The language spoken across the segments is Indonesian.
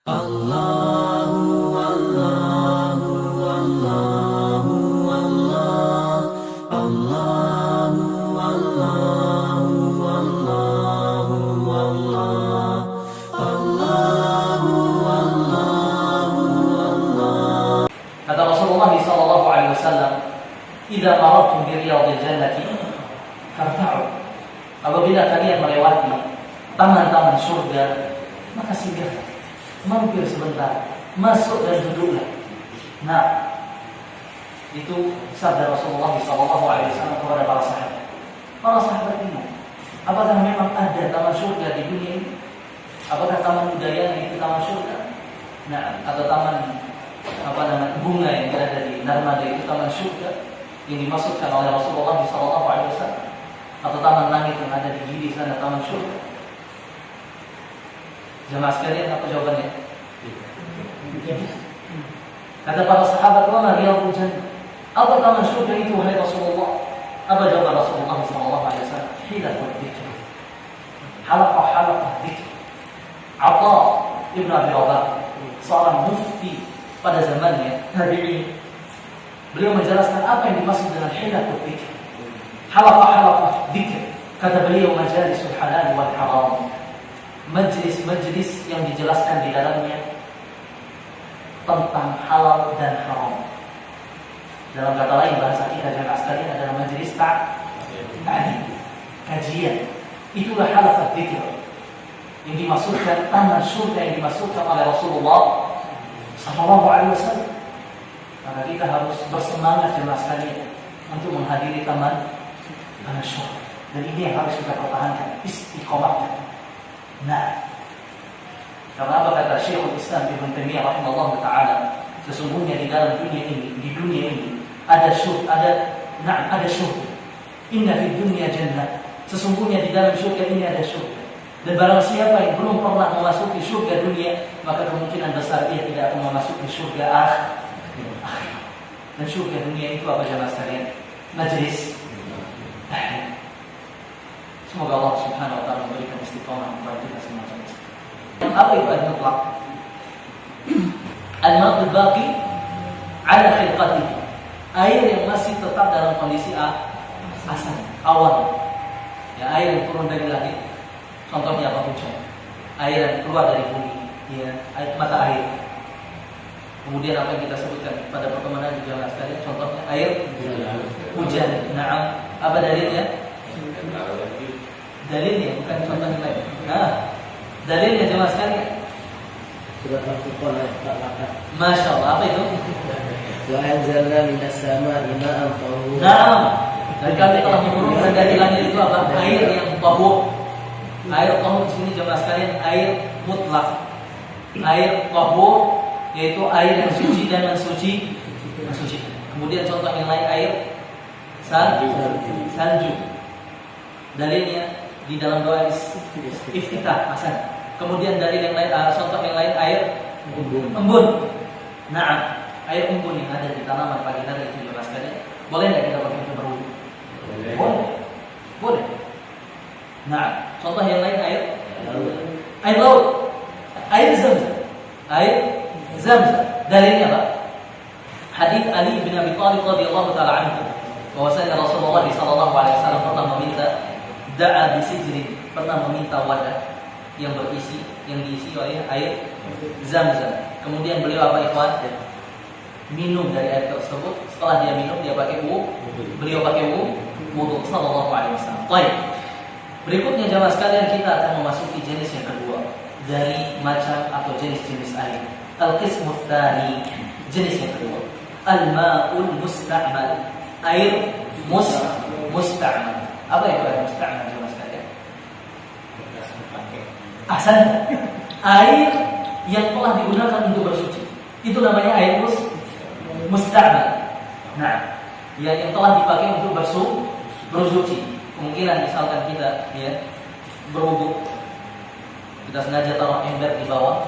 Allahu Allahu Allahu Allah Allahu Allahu Allahu Allah Allahu Allahu Allah. Kata Rasulullah sallallahu alaihi wasallam, "Idza marartum bi riyadil jannati farta'u." Apabila kalian melewati taman-taman surga, maka singgahlah. Mampir sebentar, masuk dan duduklah. Nah, itu sabda Rasulullah SAW kepada para sahabat. Para sahabat ini, apakah memang ada taman surga di dunia ini? Apakah taman budaya itu taman surga? Nah, atau taman bunga yang berada di Narmada itu taman surga yang dimaksudkan oleh Rasulullah SAW? Atau taman langit yang ada di Gidi sana taman surga? Jemaah sekalian, apa jawabannya? Kata para sahabat, "Wa ma riyadul jannah?" Apa taman surga itu wahai Rasulullah? Apa jawaban Rasulullah sallallahu alaihi wasallam? Hilatul dzikr. Halaqah dzikr. Atha Ibn Abi Rabah, seorang mufti pada zamannya, tabi'in. Beliau menjelaskan apa yang dimaksud dengan hilatul dzikr. Halaqah dzikr. Kata beliau, majalisul halal wal haram. Majlis-majlis yang dijelaskan di dalamnya tentang halal dan haram. Dalam kata lain, bahasa kita jemaah sekalian adalah majlis ta'lim, kajian. Itulah halaqah dzikr yang dimaksudkan taman surga yang dimaksudkan oleh Rasulullah sallallahu alaihi wasallam. Maka kita harus bersemangat jemaah sekalian untuk menghadiri taman surga. Dan ini yang harus kita pertahankan, istiqomah. Nah, karena apa kata Syekhul Islam Ibnu Taimiyah rahimahullah taala, sesungguhnya di dalam dunia ini ada surga. Inna fid dunya jannah. Sesungguhnya di dalam surga ini ada surga. Dan barang siapa yang belum pernah memasuki surga dunia, maka kemungkinan besar dia tidak akan memasuki surga akhir. Dan surga dunia itu apa jemaah sekalian? Majlis. Semoga Allah Subhanahu wa taala memberikan istiqamah kepada kita semua. Apa itu al-mutlaq? Al-ma'ul baqi ala khilqatihi. Air yang masih tetap dalam kondisi asal, awal. Ya, air yang turun dari langit. Contohnya apa? Hujan. Air yang keluar dari bumi, ya, mata air. Kemudian apa yang kita sebutkan pada pertemanan di jamaah sekalian, contohnya air hujan. Nah, apa dalilnya? Dalilnya bukan contoh yang lain. Nah, dalilnya jemaah sekalian. Surat Al-Furqan ayat 4. Masya Allah, apa itu? Wa anzalna minas samaa'i ma'an tahura. Naam. Dan kami telah menurunkan dari langit itu apa? Air yang tahur. Air tahur di sini jemaah sekalian air mutlak. Air tahur yaitu air yang suci dan mensuci. Kemudian contoh yang lain air salju. Dalilnya di dalam doa iftitah hasan. Kemudian dalil yang lain, contoh yang lain air embun. Nah, air embun yang ada di tanaman pagi hari itu jelas sekali. Boleh enggak kita pakai untuk berwudu? Boleh. Nah, contoh yang lain air laut. Air Zamzam. Dalilnya apa? Hadis Ali bin Abi Thalib radhiyallahu taala anhu bahwasanya Rasulullah sallallahu alaihi wasallam pernah meminta da'a bisijrin, pernah meminta wadah yang diisi oleh air Zamzam. Kemudian beliau apa ikhwan? Minum dari air tersebut. Setelah dia minum, dia pakai beliau pakai wudu sallallahu alaihi wasallam. Baik. Berikutnya jemaah sekalian, kita akan memasuki jenis yang kedua dari macam atau jenis-jenis air. Al-qismu tsani, jenis yang kedua. Al-ma'ul musta'mal. Air musta'mal. Apa itu air musta'mal jemaah sekalian? Ahsan. Air yang telah digunakan untuk bersuci. Itu namanya air musta'mal. Nah, yang telah dipakai untuk bersuci. Kemungkinan misalkan kita berwudu, kita sengaja taruh ember di bawah,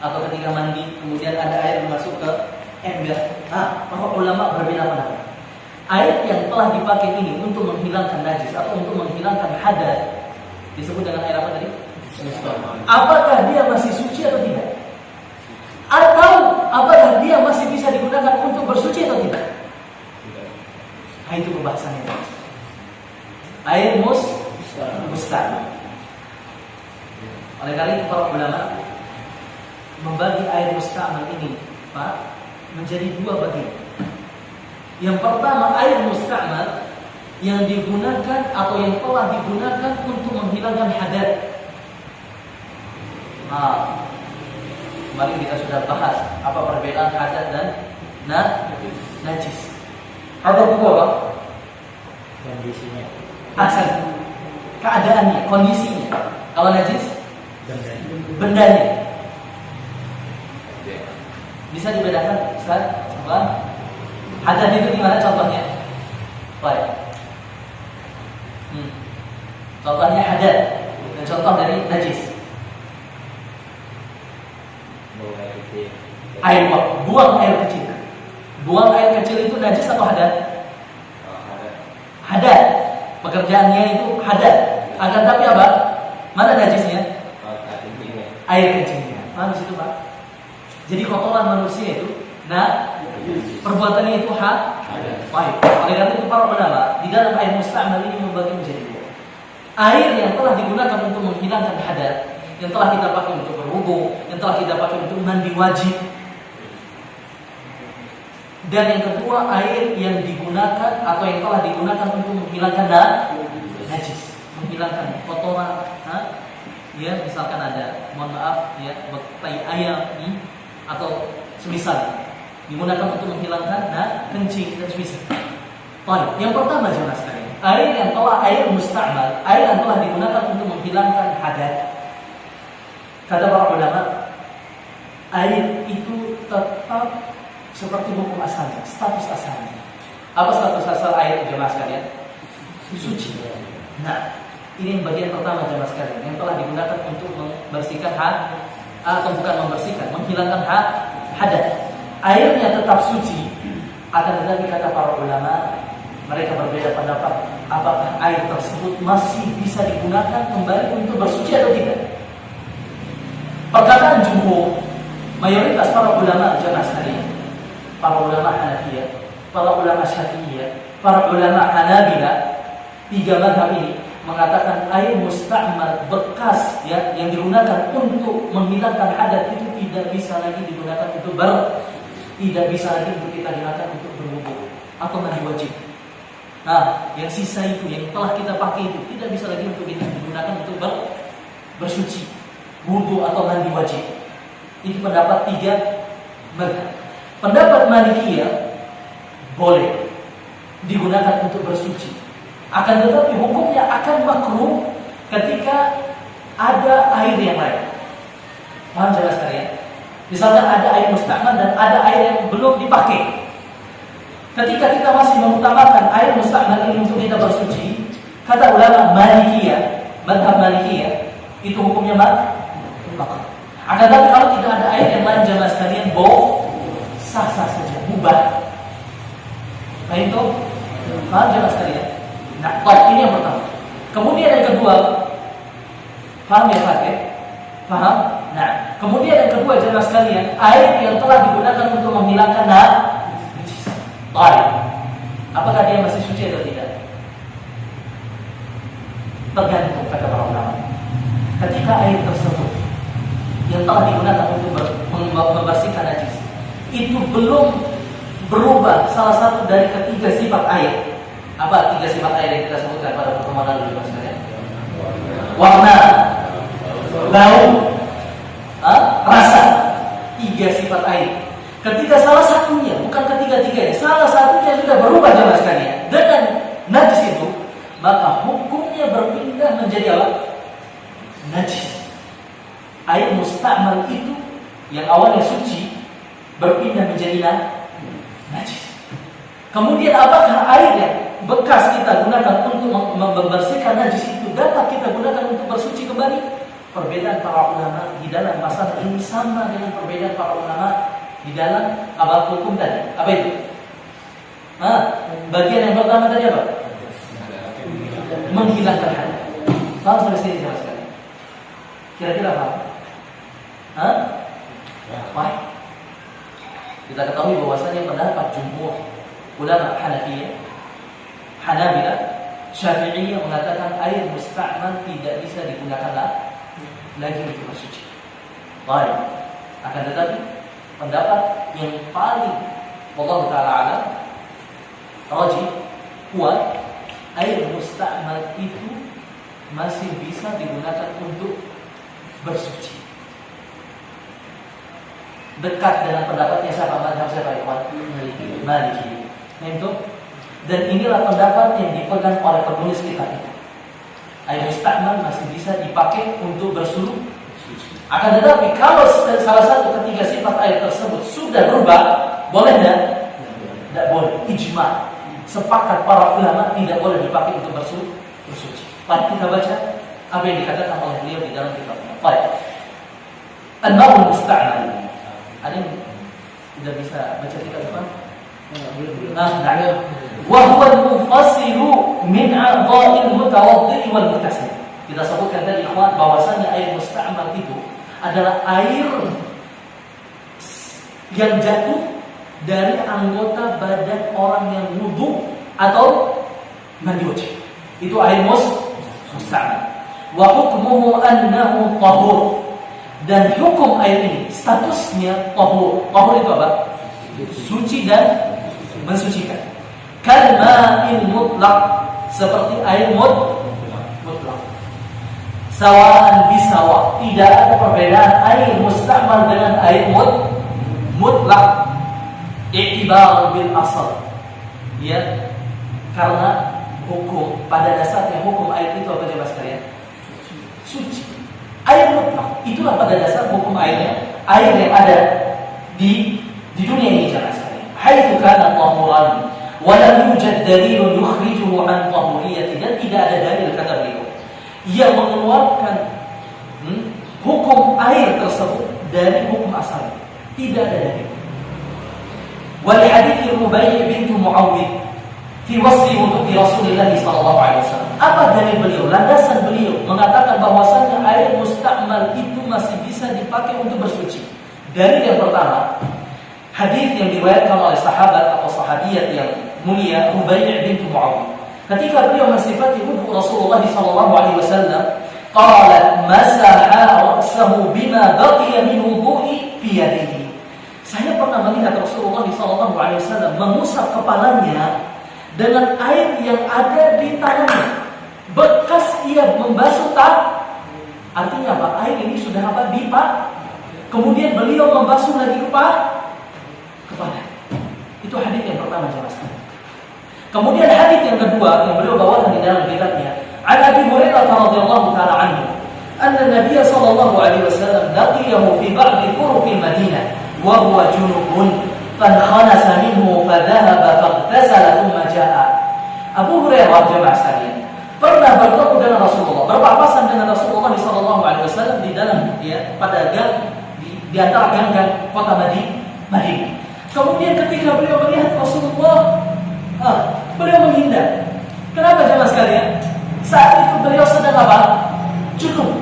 atau ketika mandi kemudian ada air masuk ke ember. Para ulama berbeda pendapat. Air yang telah dipakai ini untuk menghilangkan najis atau untuk menghilangkan hadas disebut dengan air apa tadi? Apakah dia masih suci atau tidak? ulama membagi air musta'mal ini, Pak, menjadi dua bagian. Yang pertama, air musta'mal yang digunakan atau yang telah digunakan untuk menghilangkan hadat. Nah, kemarin kita sudah bahas apa perbedaan hadat dan najis. Hadat itu apa? Kondisinya. Asal, keadaannya, kondisinya. Kalau najis, bendanya. Bisa dibedakan, Ustaz? Coba. Hadat itu gimana contohnya? Baik. Contohnya hadat dan contoh dari najis. Buang air kecil. Buang air kecil itu najis atau hadat? Hadat. Pekerjaannya itu hadat. Akan tapi apa? Mana najisnya? Air kecilnya. Paham di situ, Pak? Jadi kotoran manusia itu, perbuatannya itu baik. Oleh karena itu para ulama di dalam air musta'mal ini membagi menjadi dua. Air yang telah digunakan untuk menghilangkan hadat, yang telah kita pakai untuk berwudu, yang telah kita pakai untuk mandi wajib. Dan yang kedua, air yang digunakan atau yang telah digunakan untuk menghilangkan najis, menghilangkan kotoran. Ya, misalkan ada, mohon maaf, ya, tai ayam atau semisal digunakan untuk menghilangkan kencing dan semisal. Baik, yang pertama jemaah sekalian, air musta'mal, air yang telah digunakan untuk menghilangkan hadat. Kata para ulama, air itu tetap seperti hukum asalnya, status asalnya. Apa status asal air jemaah sekalian? Suci. Nah, ini bagian pertama jemaah sekalian yang telah digunakan untuk membersihkan atau bukan membersihkan, menghilangkan hadat. Airnya tetap suci, akan tetapi kata para ulama, mereka berbeda pendapat apakah air tersebut masih bisa digunakan kembali untuk bersuci atau tidak. Perkataan jumhur, mayoritas para ulama jemaah sekalian, para ulama Hanafiyah, para ulama Syafi'iyah, para ulama Hanabilah, tiga mazhab ini mengatakan air musta'mal bekas ya yang digunakan untuk menghilangkan hadat itu tidak bisa lagi digunakan untuk tidak bisa lagi untuk kita gunakan untuk berwudu atau mandi wajib. Nah, yang sisa itu yang telah kita pakai itu tidak bisa lagi untuk kita digunakan untuk bersuci, wudu atau mandi wajib. Itu pendapat tiga mazhab. Pendapat Malikiyah boleh digunakan untuk bersuci. Akan tetapi hukumnya akan makruh ketika ada air yang lain. Paham jelas sekalian? Misalkan ada air musta'mal dan ada air yang belum dipakai. Ketika kita masih mengutamakan air musta'mal ini untuk kita bersuci, kata ulama Malikiyah, mazhab Malikiyah, itu hukumnya makruh. Akan tetapi kalau tidak ada air yang lain jemaah sekalian, sah-sah saja, mubah. Nah itu, paham jemaah sekalian? Nah, ini yang pertama. Kemudian yang kedua, paham ya Pak? Paham? Nah, kemudian yang kedua jemaah sekalian, air yang telah digunakan untuk menghilangkan najis. Baik. Apakah dia masih suci atau tidak? Tergantung kata para ulama. Ketika air tersebut yang telah digunakan untuk membersihkan najis itu belum berubah salah satu dari ketiga sifat air. Apa tiga sifat air yang kita sebutkan pada pertemuan lalu sekalian? Warna, bau, rasa. Tiga sifat air. Ketika salah satunya, bukan ketiga-tiganya, salah satunya sudah berubah jemaah sekalian dengan najis itu, maka hukumnya berpindah menjadi apa? Najis. Air musta'mal itu yang awalnya suci berpindah menjadi najis. Kemudian apakah air yang bekas kita gunakan untuk membersihkan najis itu dapat kita gunakan untuk bersuci kembali? Perbedaan para ulama di dalam masalah ini sama dengan perbedaan para ulama di dalam hukum tadi. Apa itu? Bagian yang pertama tadi apa? Menghilangkan hadat. Paham sampai sini jelas sekali? Kira-kira paham? Baik. Kita ketahui bahwasanya pendapat jumhur ulama Hanafiyah, Hanabilah, Syafi'iyah mengatakan air musta'mal tidak bisa digunakan lagi untuk bersuci. Baik. Akan tetapi pendapat yang paling Allah Ta'ala alam rajih kuat, air musta'mal itu masih bisa digunakan untuk bersuci. Dekat dengan pendapatnya siapa? Mazhab siapa? Maliki. Itu. Dan inilah pendapat yang dipegang oleh penulis kitab itu. Air musta'mal masih bisa dipakai untuk bersuci. Akan tetapi kalau salah satu ketiga sifat air tersebut sudah berubah, boleh tidak? Tidak boleh. Ijma, sepakat para ulama tidak boleh dipakai untuk bersuci. Mari kita baca apa yang dikatakan oleh beliau di dalam kitabnya. Baik. An-Ma'ul Musta'mal. Ada yang tidak bisa baca kitab apa? Wa huwa al-mufassilu min a'dha'il mutawaddi' wal mughtasil. Kita sebutkan tadi ikhwan bahwasanya air musta'mal itu adalah air yang jatuh dari anggota badan orang yang wudu atau mandi wajib. Itu air musta'mal. Wa hukmuhu annahu tahur. Dan hukum air ini statusnya tahur. Tahur itu apa? Suci dan mensucikan. Kalma'il mutlaq, seperti air mutlaq. Sawaan bisawa, tidak ada perbedaan air musta'mal dengan air mutlaq. I'tibar bil asal. Ya, karena hukum pada dasarnya hukum air itu apa jemaah sekalian? Suci. Air mutlaq itulah pada dasar hukum airnya. Air yang ada di dunia ini jemaah sekalian. Haitsu kana tahuran wa lam yujad dalil yukhrijuhu an tahuriyati, dan tidak ada dalil kata beliau yang mengeluarkan hukum air tersebut dari hukum asalnya. Tidak ada dalil. Wal hadits Rubai' bint Muawwidh fi wasfi wudu'i Rasulullah sallallahu alaihi wasallam. Apa dalil beliau? Landasan beliau mengatakan bahwasanya air musta'mal itu masih bisa dipakai untuk bersuci. Dalil yang pertama, hadis yang diriwayatkan oleh sahabat atau sahabiyat yang mulia Rubai' bint Muawwidh. Ketika beliau mensifati wudu Rasulullah sallallahu alaihi wasallam, qalat masaha ra'sahu bima baqiya min wudu'i fi yadihi. Saya pernah melihat Rasulullah sallallahu alaihi wasallam mengusap kepalanya dengan air yang ada di tangannya. Bekas ia membasuh artinya apa? Air ini sudah apa? Dipak. Kemudian beliau membasuh lagi kepala. Itu hadis yang pertama jemaah sekalian. Kemudian hadis yang kedua yang beliau bawakan di dalam kitabnya, An Abi Hurairah radhiyallahu ta'ala anhu, anna Nabiy sallallahu alaihi wasallam laqiyahu fi ba'd turuq Madinah wa huwa junubun fankhanasa minhu fadhahaba faghtasala thumma jaa. Abu Hurairah jemaah sekalian pernah bertemu dengan Rasulullah, berpapasan dengan Rasulullah sallallahu alaihi wasallam di dalam pada gang di antara gang-gang kota Madinah. Kemudian ketika beliau melihat Rasulullah, beliau menghindar. Kenapa jemaah sekalian? Saat itu beliau sedang apa? Junub,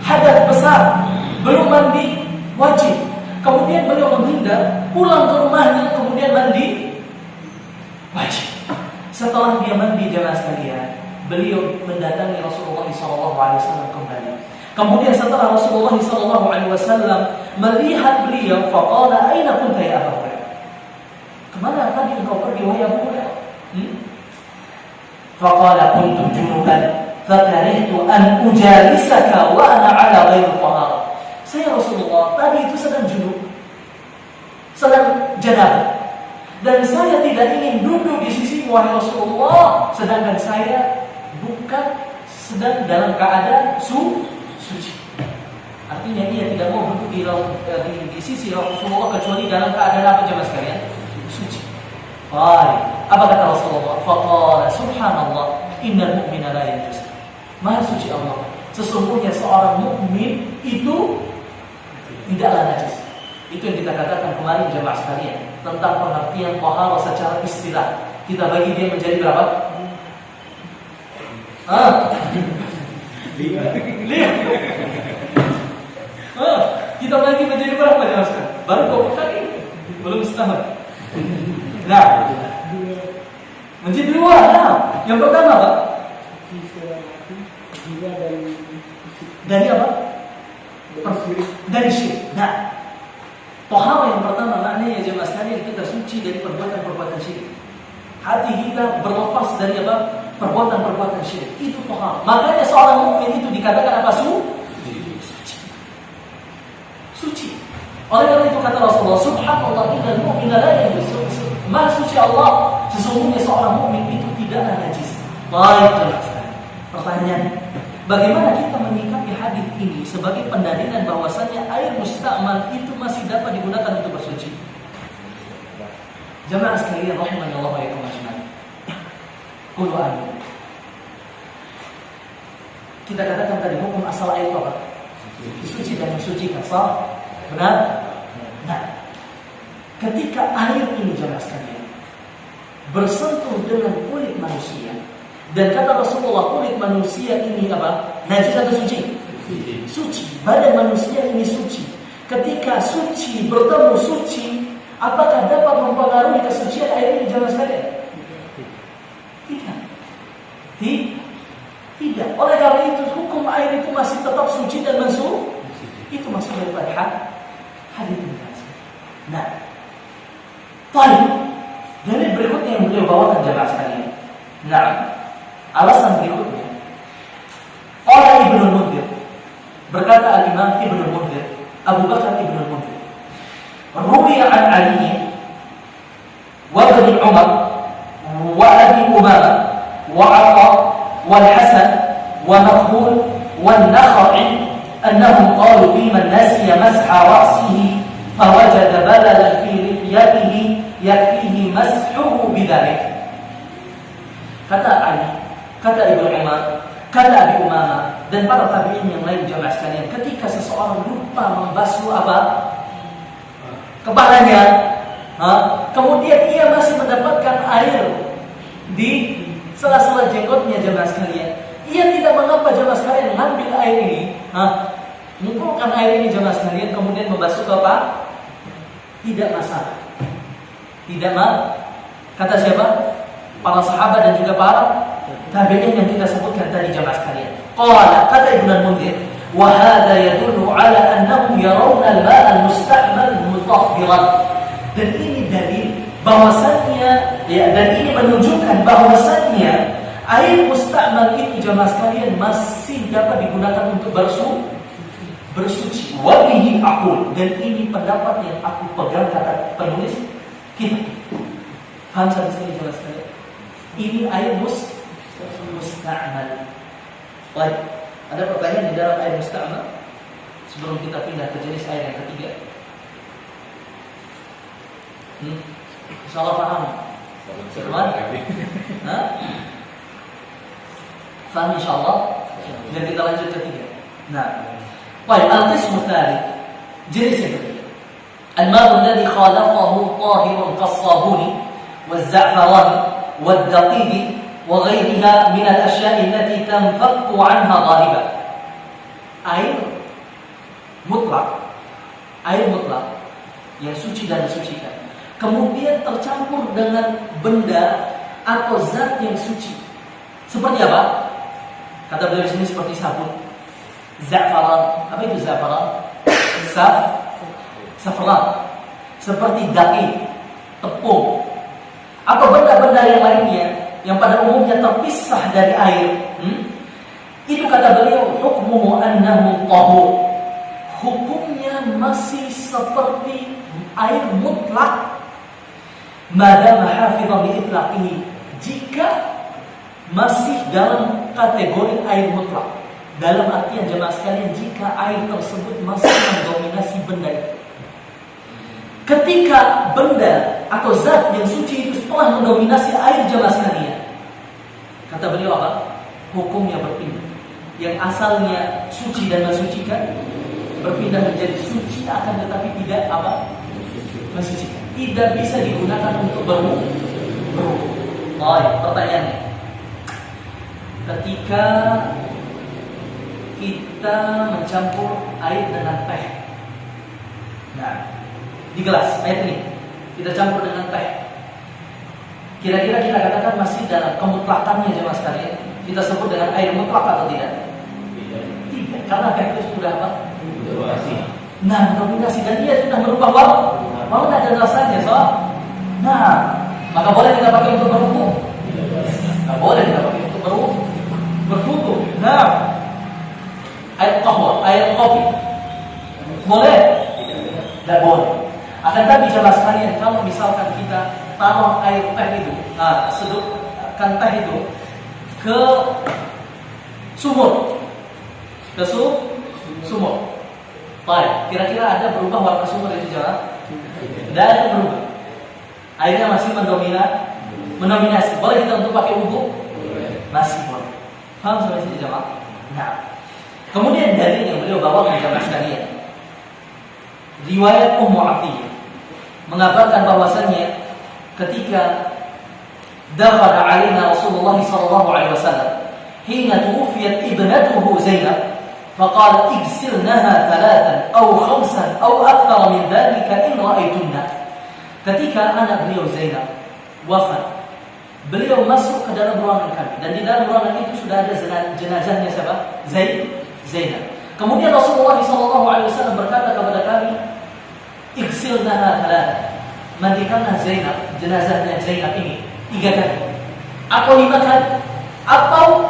hadas besar, belum mandi wajib. Kemudian beliau menghindar, pulang ke rumahnya, kemudian mandi wajib. Setelah dia mandi jemaah sekalian, beliau mendatangi Rasulullah SAW kembali. Kemudian setelah Rasulullah SAW melihat beliau, faqala aina kunta ya Abu Hurairah? Kemana tadi engkau pergi wahai Abu Hurairah? Faqala kuntu junuban fakarihtu an ujalisaka wa ana ala ghairi tahara. Saya Rasulullah tadi itu sedang junub, sedang janabah, dan saya tidak ingin duduk di sisi wahai Rasulullah, sedangkan saya bukan sedang dalam keadaan suci. Artinya dia tidak mau duduk di sisi Rasulullah kecuali dalam keadaan apa jemaah sekalian? Suci. Baik. Apa kata Rasulullah? Faqala subhanallah innal mu'mina la yanjus. Maha suci Allah, sesungguhnya seorang mukmin itu tidaklah najis. Itu yang kita katakan kemarin jemaah sekalian tentang pengertian taharah secara istilah. Kita bagi dia menjadi berapa? 5. Kita bagi menjadi berapa jemaah sekalian? Baru kau kali belum setahun. Nah, menjadi 2. Nah, yang pertama apa? Dari apa? dari syirik. Nah, tohara yang pertama maknanya jemaah sekalian, kita suci dari perbuatan-perbuatan syirik. Hati kita berlepas dari apa? Perbuatan-perbuatan syirik. Itu tohara. Makanya seorang mukmin itu dikatakan apa? Suci. Oleh karena itu kata Rasulullah, subhanallah, innal mu'mina la yanjus. Maha suci Allah, sesungguhnya seorang mukmin itu tidaklah najis. Baik, pertanyaan, bagaimana kita menyikapi hadis ini sebagai pendalilan bahwasannya air mustakmal itu masih dapat digunakan untuk bersuci? Jamaah sekalian rahimani Allah wa iyyakum ajmain. Qulu amin. Kita katakan tadi hukum asal air apa? Suci dan mensucikan, sah? Benar? Nah, ketika air ini jamaah sekalian bersentuh dengan kulit manusia, dan kata Rasulullah kulit manusia ini apa? Najis atau suci? Suci. Badan manusia ini suci. Ketika suci bertemu suci, apakah dapat mempengaruhi kesucian air ini jamaah sekalian? Tidak. Oleh karena itu hukum air itu masih tetap suci dan mensuci. Itu masih daripada hadis ini. Nah, baik. Dalil berikutnya yang beliau bawakan jamaah sekalian. Nah, alasan berikutnya. Qala Ibnu Mundzir, berkata al-Imam Ibnu Mundzir, Abu Bakar Ibnu Mundzir, ruwiya an Ali wa Ibn Umar wa Abi Umamah wa Atha wal Hasan wa Maqbul wal Nakhai annahum qalu fi man nasiya masha ra'sihi fawajada balalan fi lihiyatihi yakfihi mashuhu bidzalik. Kata Ali, kata Ibnu Umar, kata Abi Umamah dan para tabi'in yang lain jamaah sekalian, ketika seseorang lupa membasuh apa? Kepalanya, kemudian ia masih mendapatkan air di sela-sela jenggotnya jamaah sekalian, ia tidak mengapa jamaah sekalian mengambil air ini, mengumpulkan air ini jamaah sekalian, kemudian membasuh ke apa? Tidak masalah. Tidak kata siapa? Para sahabat dan juga para tabi'in yang kita sebutkan tadi jamaah sekalian. Qala, kata Ibnu Mundzir, wa hadza yadullu ala annahum yarawna al-ma'a al-musta'mal mutahhiran. Dan ini dalil bahwasannya dan ini menunjukkan bahwasannya air mustakmal itu jamaah sekalian masih dapat digunakan untuk bersuci. Wa bihi aqul, dan ini pendapat yang aku pegang kata penulis kita. Paham sampai sini jamaah sekalian? Ini air mustakmal. Baik, ada pertanyaan di dalam air mustakmal sebelum kita pindah ke jenis air yang ketiga? Insyaallah paham. Paham insyaallah. Dan kita lanjut ketiga. Nah, baik, al-qismu tsalits, jenis yang ketiga. Al-ma'u alladhi khalaqahu tahirun kas-sabuni waz-za'faran wad-daqiq wa ghayriha min al-ashya'i allati tanfakku 'anha ghaliban. Air mutlak yang suci dan mensucikan, kemudian tercampur dengan benda atau zat yang suci. Seperti apa? Kata beliau di sini seperti sabun, za'faran. Apa itu za'faran? Saffran. Seperti daqi, tepung, atau benda-benda yang lainnya yang pada umumnya terpisah dari air. Itu kata beliau hukmuhu annahu tahur. Hukumnya masih seperti air mutlak madama hafidha bi itlaqihi, jika masih dalam kategori air mutlak. Dalam artian jemaah sekalian, jika air tersebut masih mendominasi benda itu. Ketika benda atau zat yang suci itu setelah mendominasi air jemaah sekalian, kata beliau apa? Hukumnya berpindah. Yang asalnya suci dan mensucikan berpindah menjadi suci akan tetapi tidak apa? Mensucikan. Tidak bisa digunakan untuk berwudu. Pertanyaannya, ketika kita mencampur air dengan teh, nah, di gelas air ini kita campur dengan teh, kira-kira kita katakan masih dalam kemutlakannya jemaah sekalian, kita sebut dengan air mutlak atau tidak? Tidak, karena teh itu sudah apa? Nah, mendominasi dan dia sudah merubah wawun dan rasanya, so. Nah, maka boleh kita pakai untuk berwudu? Nah, boleh kita pakai untuk berwudu. Nah, air qahwa, air kopi, boleh? Tidak boleh. Akan tapi jemaah sekalian, kalau misalkan kita taruh air teh itu, sedukkan teh itu ke sumur, sumur. Baik, kira-kira ada berubah warna sumur itu jemaah? Tidak ada berubah. Airnya masih mendominasi. Boleh kita untuk pakai wudu? Masih boleh. Paham sampai sini jemaah? Nah, kemudian dalil yang beliau bawa ke jemaah sekalian, riwayat Ummu Atiyah mengabarkan bahwasannya ketika dakhala alaina Rasulullah sallallahu alaihi wasallam hina tuwfiyat ibnatuhu Zainab faqala igsilnaha 3 aw 5 aw akthar min dhalika in ra'aytunna. Ketika anak beliau Zainab wafat, beliau masuk ke dalam ruangan kami dan di dalam ruangan itu sudah ada jenazahnya siapa? Zainab. Kemudian Rasulullah sallallahu alaihi wasallam berkata kepada kami, igsilnaha 3, mandikanlah Zainab, jenazahnya Zainab ini 3 kali atau 5 kali atau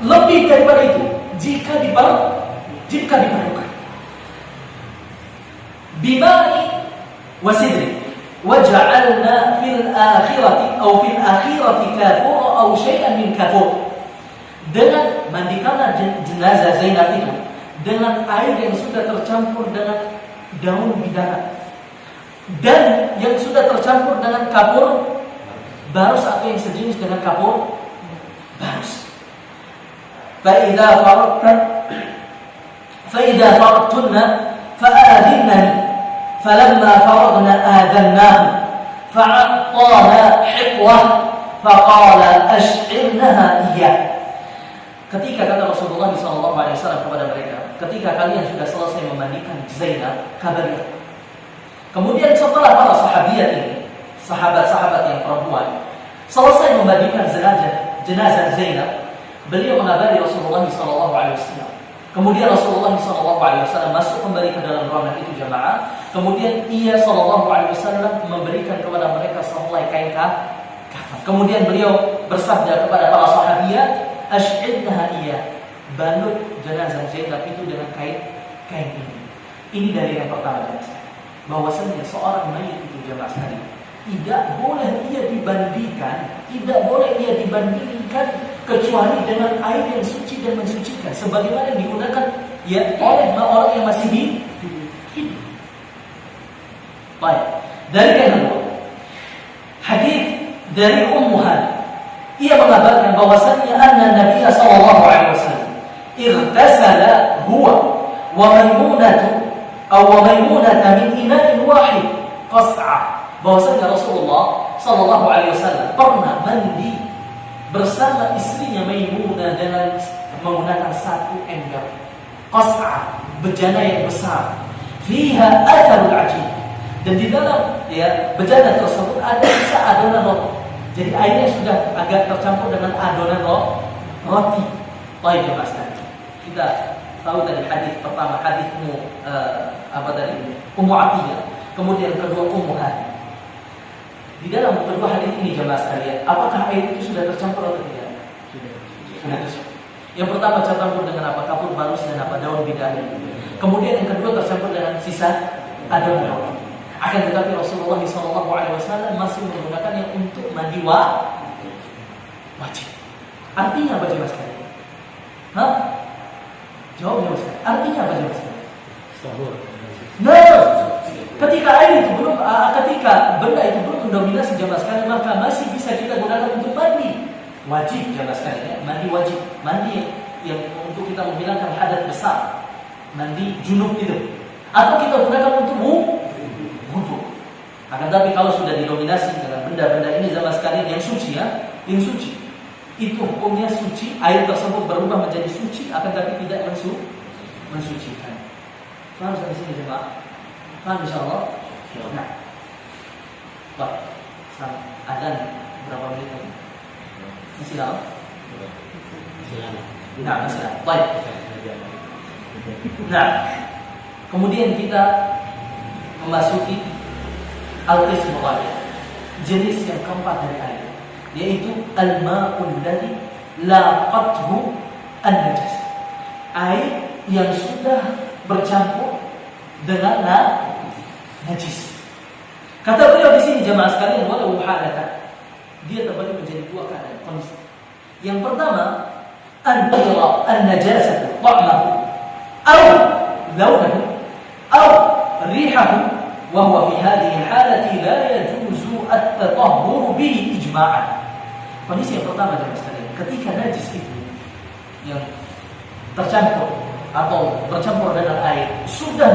lebih daripada itu jika diperlukan. Bima'i wa sidri waja'alna fil akhirati kafura aw syai'an min kafur. Dengan mandikanlah jenazah Zainab itu dengan air yang sudah tercampur dengan daun bidara dan yang sudah tercampur dengan kapur barus atau yang sejenis dengan kapur barus. Fa'idha faradtunna fa'adhinnani falamma faradna adhannahu fa'attana hiqwah faqala ash'irnaha iyah. Ketika kata Rasulullah SAW kepada mereka, ketika kalian sudah selesai memandikan Zainab, kabari. Kemudian setelah para sahabiat ini, sahabat-sahabat yang perempuan, selesai memandikan jenazah Zainab, beliau mengabari Rasulullah SAW. Kemudian Rasulullah SAW masuk kembali ke dalam ruangan itu jamaah. Kemudian ia SAW memberikan kepada mereka sehelai kain kafan. Kemudian beliau bersabda kepada para sahabiat, ash'idnaha iya, balut jenazah Zainab itu dengan kain ini. Ini dari yang pertama, bahwasanya seorang mayit itu jamaah sekalian tidak boleh ia dibandingkan kecuali dengan air yang suci dan mensucikan, sebagaimana yang digunakan oleh orang yang masih hidup. Baik, dari yang kedua, hadis dari Ummu Hani. Ia mengabarkan bahwasannya anna Nabi sallallahu alaihi wasallam ightasala huwa wa Maimunah min ina'in wahid qas'a. Bahwasanya Rasulullah sallallahu alaihi wasallam pernah mandi bersama istrinya Maimunah dengan menggunakan satu ember qas'a, bejana yang besar, fiha atharul ajin, dan di dalam bejana tersebut ada sisa adonan roti. Jadi airnya sudah agak tercampur dengan adonan roti. Baik jemaah sekalian, kita tahu dari hadis pertama, hadis Ummu Atiyah, kemudian kedua Ummu Hani. Di dalam kedua hadis ini jemaah sekalian, apakah air itu sudah tercampur atau tidak? Sudah tercampur. Yang pertama tercampur dengan apa? Kapur barus dan daun bidara. Kemudian yang kedua tercampur dengan sisa adonan roti. Akan tetapi Rasulullah SAW masih menggunakannya untuk mandi wajib. Artinya apa jemaah sekalian? Jawabnya mas sekalian. Artinya apa jemaah sekalian? Ketika air itu ketika benda itu belum mendominasi jemaah sekalian, maka masih bisa kita gunakan untuk mandi wajib jemaah sekalian. Mandi wajib, mandi yang untuk kita menghilangkan hadas besar, mandi junub itu, atau kita gunakan untuk wudu. Akan tapi kalau sudah didominasi dengan benda-benda ini jemaah sekalian yang suci yang suci, itu hukumnya suci, air tersebut berubah menjadi suci, akan tapi tidak mensucikan. Faham sampai sini jemaah? Faham insyaallah? Nah, baik. Adzan berapa menit lagi? Masih lama? Masih lama. Nah, masih lama. Baik. Nah, Kemudian kita memasuki al-qismu jenis yang keempat dari air, yaitu al-ma'ul ladzi laqathu an-najas. Air yang sudah bercampur dengan najis. Kata beliau di sini jemaah sekalian, walau halatan, dia terbagi menjadi dua keadaan kondisi. Yang pertama, an tara an-najasatu ta'mahu aw launahu aw rihahu, wa huwa fi hadhihi halati la yajuzu at-tatahhur bihi ijma'an. Kondisi yang pertama jemaah sekalian, ketika najis itu yang tercampur atau bercampur dengan air sudah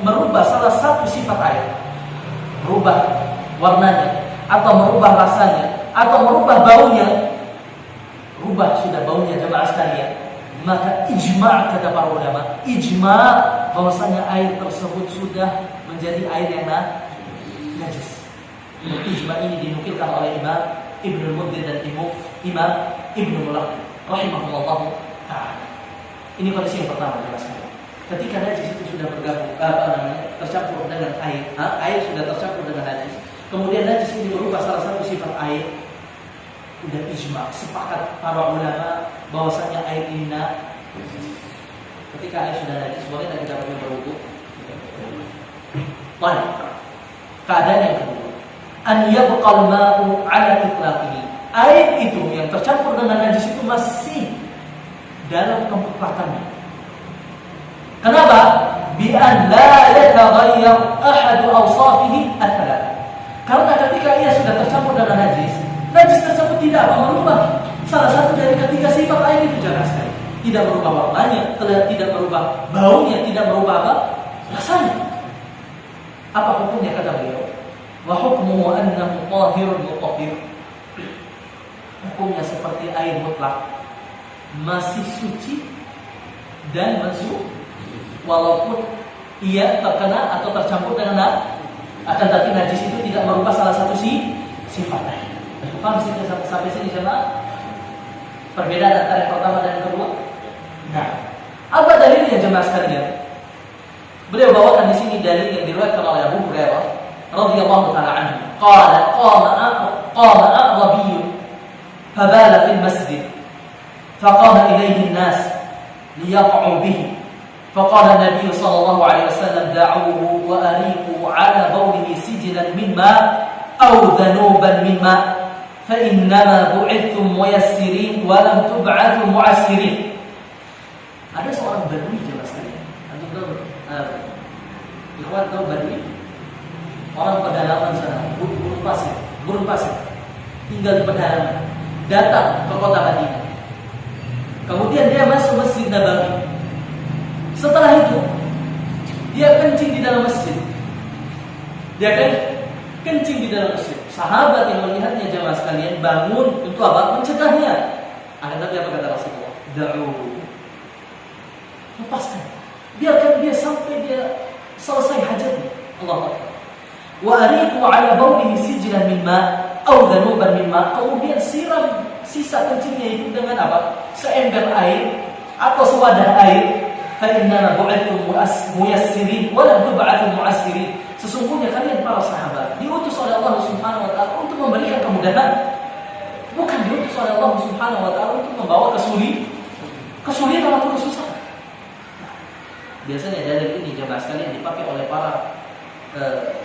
merubah salah satu sifat air, merubah warnanya atau merubah rasanya atau merubah baunya, sudah baunya jemaah sekalian, maka ijma' kata para ulama, ijma' bahwasanya air tersebut sudah menjadi air yang najis. Ijma' ini dinukilkan oleh Imam Ibnu Munzir dan Imam Ibnu Mulaqin rahimahullah ta'ala. Ini kondisi yang pertama jemaah sekalian. Ketika najis itu sudah bergabung, tercampur dengan air, air sudah tercampur dengan najis. Kemudian najis ini berubah salah satu sifat air. Udah ijma', sepakat para ulama bahwasanya air ini najis. Ketika air sudah najis, boleh tidak kita pakai berwudu? Baik. Keadaan yang kedua, an yabqal ma'u 'ala itlaqihi. Air itu yang tercampur dengan najis itu masih dalam kemutlaqannya. Kenapa? Bi an la yataghayyar ahadu awsafihi al-thalath. Karena ketika ia sudah tercampur dengan najis tersebut tidak merubah salah satu dari ketiga sifat air itu jelas sekali. Tidak merubah warnanya, tidak merubah baunya, tidak merubah apa? Rasanya. Apa hukumnya kata beliau? Wa hukmuhu annahu tahirun mutahhir. Hukumnya seperti air mutlak, masih suci dan mensuci, walaupun ia terkena atau tercampur dengan akan tapi najis itu tidak merubah salah satu sifatnya. Paham sampai sini jemaah? Perbedaan antara yang pertama dan yang kedua. Nah, apa dalilnya jemaah sekalian? Beliau bawakan di sini dalil yang diriwayatkan oleh Abu Hurairah radhiyallahu taala anhu. Qama a'rabiyyun fabala fil masjid. فقام إليه الناس ليقعوا به فقال النبي صلى الله عليه وسلم دعوه وأريقوا على بوله سجلا من ماء أو ذنوبا من ماء فإنما بعثتم ميسرين ولم تبعثوا معسرين. Ada seorang badui jemaah sekalian. Antum tahu ikhwan tahu badui? Orang pedalaman sana, gurun pasir, tinggal di pedalaman, datang ke kota Madinah. Kemudian dia masuk Masjid Nabawi. Setelah itu dia kencing di dalam masjid. Kencing di dalam masjid. Sahabat yang melihatnya jemaah sekalian bangun untuk apa? Mencegahnya. Akan tapi apa kata Rasulullah? Da'u. Lepaskan. Biarkan dia sampai dia selesai hajatnya. Allahu Akbar. Wa ariqu 'ala bawlihi sijlan min ma' aw dhanuban min ma'. Kemudian siram sisa kencingnya itu dengan apa? Seember air atau sewadah air. Fa inna bu'ithum muyassirin wa lam tub'athu mu'assirin. Sesungguhnya kalian para sahabat diutus oleh Allah Subhanahu wa taala untuk memberikan kemudahan, bukan diutus oleh Allah Subhanahu wa taala untuk membawa kesulitan atau kesusahan. Biasanya dalil ini jemaah sekalian dipakai oleh para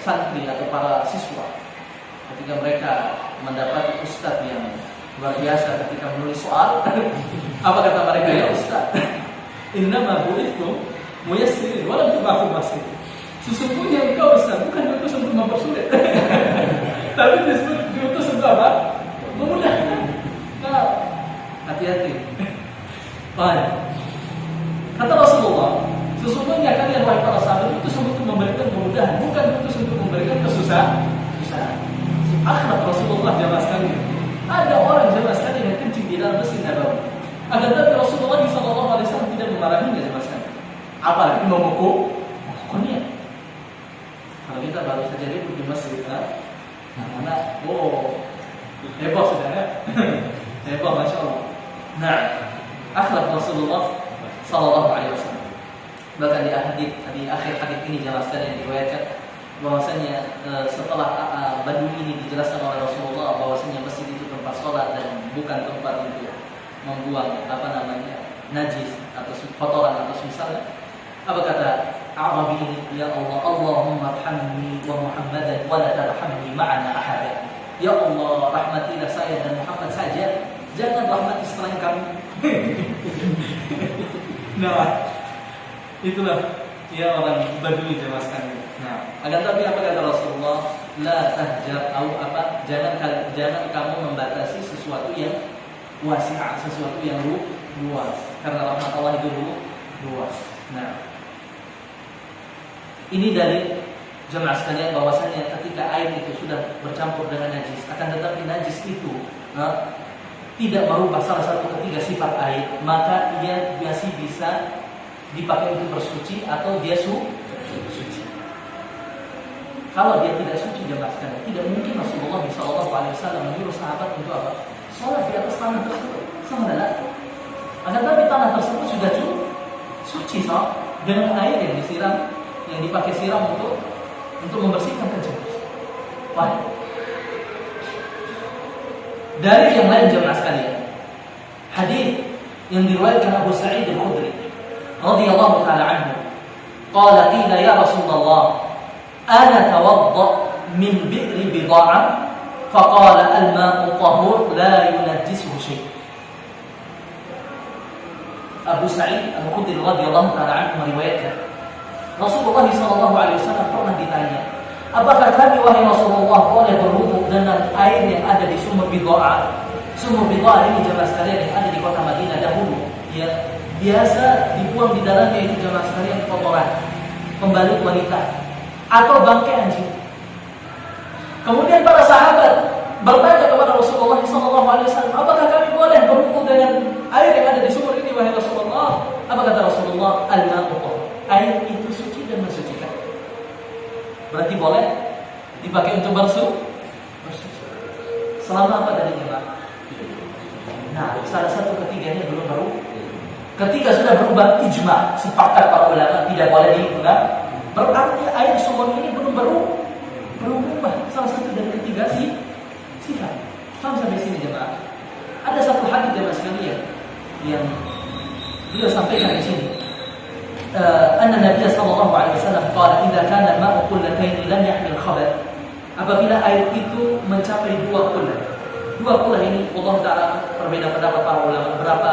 santri atau para siswa ketika mereka mendapati ustaz yang luar biasa ketika menulis soal. Apa kata mereka? Ya ustaz, innama bu'ithum muyassirin wa lam tub'athu mu'assirin. Sesungguhnya engkau ustaz bukan diutus untuk mempersulit, tapi diutus untuk apa? Memudahkan. Nah, hati-hati. Baik. Kata Rasulullah, sesungguhnya kalian wahai para sahabat itu untuk memberikan kemudahan, bukan untuk memberikan kesusahan. Akhlak Rasulullah jamaah sekalian. Ada orang jamaah sekalian yang kencing di dalam Masjid Nabawi. Akan tetapi Rasulullah SAW tidak memarahinya jamaah sekalian. Apalagi memukulnya. Kalau kita baru saja ribut di masjid, anak, heboh saudara, heboh masya Allah. Nah, akhlak Rasulullah SAW. Bahkan di akhir hadis ini jelaskan yang diriwayatkan bahwasanya setelah Badui ini dijelaskan oleh Rasulullah bahwasanya masjid itu tempat sholat dan bukan tempat untuk membuang najis atau kotoran atau misalnya. Apa kata Arabi ini? Ya Allah, Allahumma arhamni wa Muhammadan wa la tarhamni ma'ana ahada. Ya Allah, rahmatilah saya dan Muhammad saja, jangan rahmati selain kami. Nah, itulah ya orang Badui jelaskan. Nah, akan tapi apa kata Rasulullah? La tahjar atau apa? Jangan kamu membatasi sesuatu yang wasi'ah, sesuatu yang luas. Karena rahmat Allah itu luas. Nah, ini dari jemaah sekalian bahwasanya ketika air itu sudah bercampur dengan najis, akan tetapi najis itu tidak merubah salah satu ketiga sifat air, maka ia masih bisa dipakai untuk bersuci atau dia suci. Kalau dia tidak suci jemaah sekalian, tidak mungkin Rasulullah SAW menyuruh sahabat untuk apa? Sholat di atas tanah tersebut, sama dengan. Akan tetapi tanah tersebut sudah suci dengan air yang disiram, yang dipakai siram untuk membersihkan kencing. Baik. Dari yang lain jemaah sekalian, hadis yang diriwayatkan Abu Sa'id Al-Khudri radhiyallahu taala anhu, qala qila ya Rasulullah, ana tawadda min bi'ri bid'ah, faqala al-ma'u tahur la yunajjisuhu shay'. Abu Sa'id Al-Khudri radhiyallahu taala anhu meriwayatkan Rasulullah SAW pernah ditanya, apakah kami wahai Rasulullah boleh berwudu dengan air yang ada di sumur Bid'ah? Sumur Bid'ah ini jemaah sekalian yang ada di kota Madinah dahulu, ya biasa dibuang di dalamnya itu jemaah sekalian kotoran, pembalut wanita atau bangkai anjing. Kemudian para sahabat bertanya kepada Rasulullah SAW, apakah kami boleh berwudu dengan air yang ada di sumur ini wahai Rasulullah? Apa kata Rasulullah? Al-ma'u, air itu suci dan mensucikan. Berarti boleh dipakai untuk bersuci. Selama apa tadi Pak? Nah, salah satu ketiganya belum berubah. Ketika sudah berubah ijma, sepakat para ulama tidak boleh digunakan. Berarti air sumur ini belum berubah. Salah satu dari ketiga sifat. Sampai sini jemaah. Ada satu hadis jemaah sekalian yang beliau sampaikan di sini. Anna Nabi sallallahu alaihi wasallam qala idza kana al-ma'u qullatayn lam yahmil khabath. Apabila air itu mencapai 2 qullah. 2 qullah ini Allah Taala berbeda pendapat para ulama berapa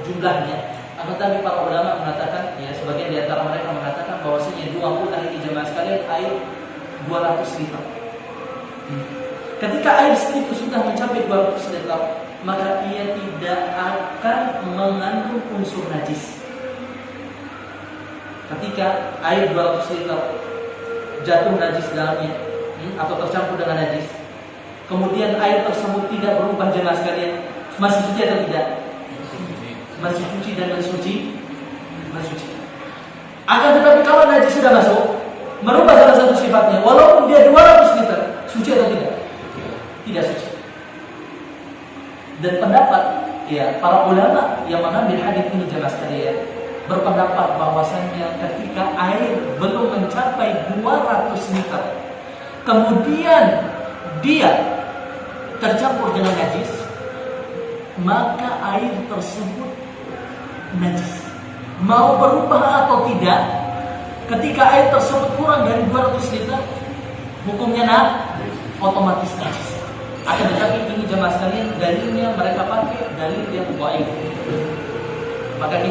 jumlahnya. Akan tetapi para ulama mengatakan, ya sebagian di antara mereka mengatakan bahwasanya 2 qullah ini jemaah sekalian air 200 liter. Ketika air itu sudah mencapai 200 liter, maka ia tidak akan mengandung unsur najis. Ketika air 200 liter jatuh najis dalamnya atau tercampur dengan najis, kemudian air tersebut tidak berubah jemaah sekalian, masih suci atau tidak? Masih suci dan mensuci. Akan tetapi kalau najis sudah masuk, merubah salah satu sifatnya, walaupun dia 200 liter, suci atau tidak? Tidak suci. Dan pendapat ya para ulama yang mengambil hadis ini jemaah sekalian berpendapat bahwasannya ketika air belum mencapai 200 liter, kemudian dia tercampur dengan najis, maka air tersebut najis. Mau berubah atau tidak, ketika air tersebut kurang dari 200 liter, hukumnya otomatis najis. Akan tetapi ini jemaah sekalian dalilnya mereka pakai dalil yang dhaif. Maka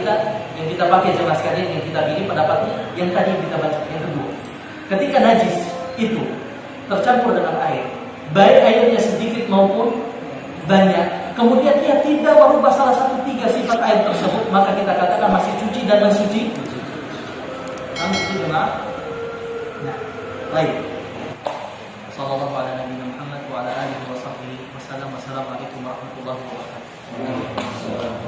yang kita pakai jemaah sekalian, yang kita pilih pendapatnya yang tadi kita baca, yang kedua. Ketika najis itu tercampur dengan air, baik airnya sedikit maupun banyak, kemudian ia tidak merubah salah satu 3 sifat air tersebut, maka kita katakan masih suci dan mensuci. Amin jemaah. Nah, baik. Sallallahu alaihi wa ala alihi wa sahbihi wasallam. Wassalamualaikum warahmatullahi wabarakatuh.